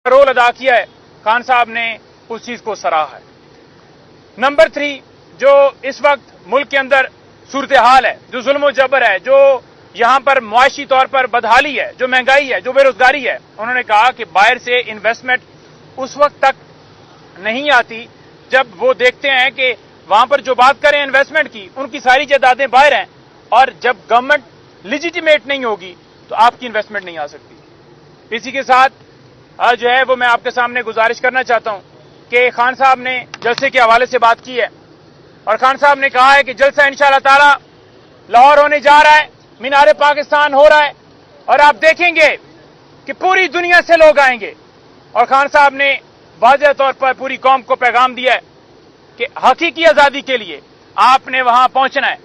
Role ادا کیا ہے، خان صاحب نے اس چیز کو سراہا ہے۔ نمبر 3، جو اس وقت ملک کے اندر صورتحال ہے، جو ظلم و جبر ہے، جو یہاں پر معاشی طور پر بدحالی ہے، جو مہنگائی ہے، جو بے روزگاری ہے، انہوں نے کہا کہ باہر سے انویسٹمنٹ اس وقت تک نہیں آتی جب وہ دیکھتے ہیں کہ وہاں پر جو بات کریں انویسٹمنٹ کی، ان کی ساری جائیدادیں باہر ہیں، اور جب گورنمنٹ لیجیٹیمیٹ نہیں ہوگی تو آپ کی انویسٹمنٹ نہیں آ سکتی۔ اسی کے ساتھ جو ہے وہ میں آپ کے سامنے گزارش کرنا چاہتا ہوں کہ خان صاحب نے جلسے کے حوالے سے بات کی ہے، اور خان صاحب نے کہا ہے کہ جلسہ انشاءاللہ تعالی لاہور ہونے جا رہا ہے، مینار پاکستان ہو رہا ہے، اور آپ دیکھیں گے کہ پوری دنیا سے لوگ آئیں گے۔ اور خان صاحب نے واضح طور پر پوری قوم کو پیغام دیا ہے کہ حقیقی آزادی کے لیے آپ نے وہاں پہنچنا ہے۔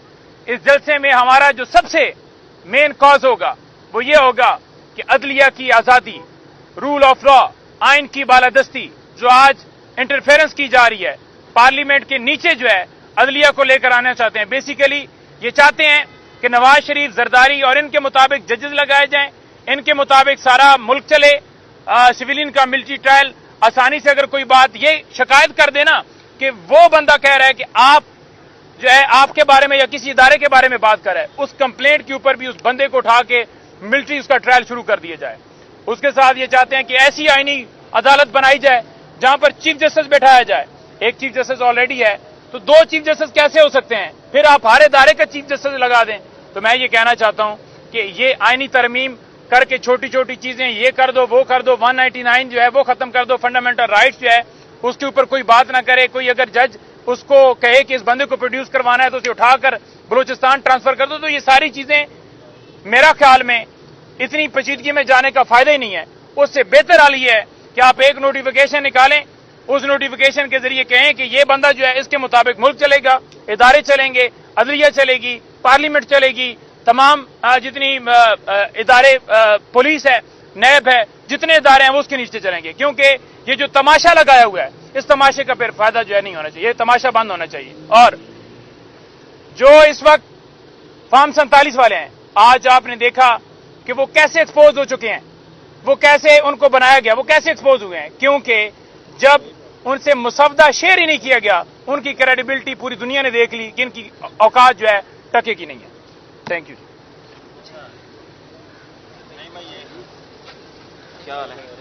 اس جلسے میں ہمارا جو سب سے مین کاز ہوگا وہ یہ ہوگا کہ عدلیہ کی آزادی، رول آف لا، آئین کی بالادستی جو آج انٹرفیرنس کی جا رہی ہے، پارلیمنٹ کے نیچے جو ہے عدلیہ کو لے کر آنا چاہتے ہیں۔ بیسیکلی یہ چاہتے ہیں کہ نواز شریف، زرداری اور ان کے مطابق ججز لگائے جائیں، ان کے مطابق سارا ملک چلے، سویلین کا ملٹری ٹرائل آسانی سے، اگر کوئی بات یہ شکایت کر دینا کہ وہ بندہ کہہ رہا ہے کہ آپ جو ہے آپ کے بارے میں یا کسی ادارے کے بارے میں بات کر رہا ہے، اس کمپلینٹ کے اوپر بھی اس بندے کو اٹھا کے ملٹری اس کا ٹرائل شروع کر دیا جائے۔ اس کے ساتھ یہ چاہتے ہیں کہ ایسی آئینی عدالت بنائی جائے جہاں پر چیف جسٹس بٹھایا جائے۔ ایک چیف جسٹس آلریڈی ہے، تو 2 چیف جسٹس کیسے ہو سکتے ہیں؟ پھر آپ ہر ادارے کا چیف جسٹس لگا دیں۔ تو میں یہ کہنا چاہتا ہوں کہ یہ آئینی ترمیم کر کے چھوٹی چھوٹی چیزیں یہ کر دو، وہ کر دو، 199 جو ہے وہ ختم کر دو، فنڈامنٹل رائٹس جو ہے اس کے اوپر کوئی بات نہ کرے۔ کوئی اگر جج اس کو کہے کہ اس بندے کو پروڈیوس کروانا ہے تو اسے اٹھا کر بلوچستان ٹرانسفر کر دو۔ تو یہ ساری چیزیں میرا خیال میں اتنی پیچیدگی میں جانے کا فائدہ ہی نہیں ہے۔ اس سے بہتر حال یہ ہے کہ آپ ایک نوٹیفیکیشن نکالیں، اس نوٹیفیکیشن کے ذریعے کہیں کہ یہ بندہ جو ہے اس کے مطابق ملک چلے گا، ادارے چلیں گے، عدلیہ چلے گی، پارلیمنٹ چلے گی، تمام جتنی ادارے، پولیس ہے، نیب ہے، جتنے ادارے ہیں وہ اس کے نیچے چلیں گے۔ کیونکہ یہ جو تماشا لگایا ہوا ہے، اس تماشے کا پھر فائدہ جو ہے نہیں ہونا چاہیے، یہ تماشا بند ہونا چاہیے۔ اور جو اس وقت فارم 47 والے ہیں، آج آپ نے دیکھا کہ وہ کیسے ایکسپوز ہو چکے ہیں، وہ کیسے ان کو بنایا گیا، وہ کیسے ایکسپوز ہوئے ہیں، کیونکہ جب ان سے مسودہ شیئر ہی نہیں کیا گیا، ان کی کریڈیبلٹی پوری دنیا نے دیکھ لی کہ ان کی اوقات جو ہے ٹکے کی نہیں ہے۔ Thank you. کیا حال ہے؟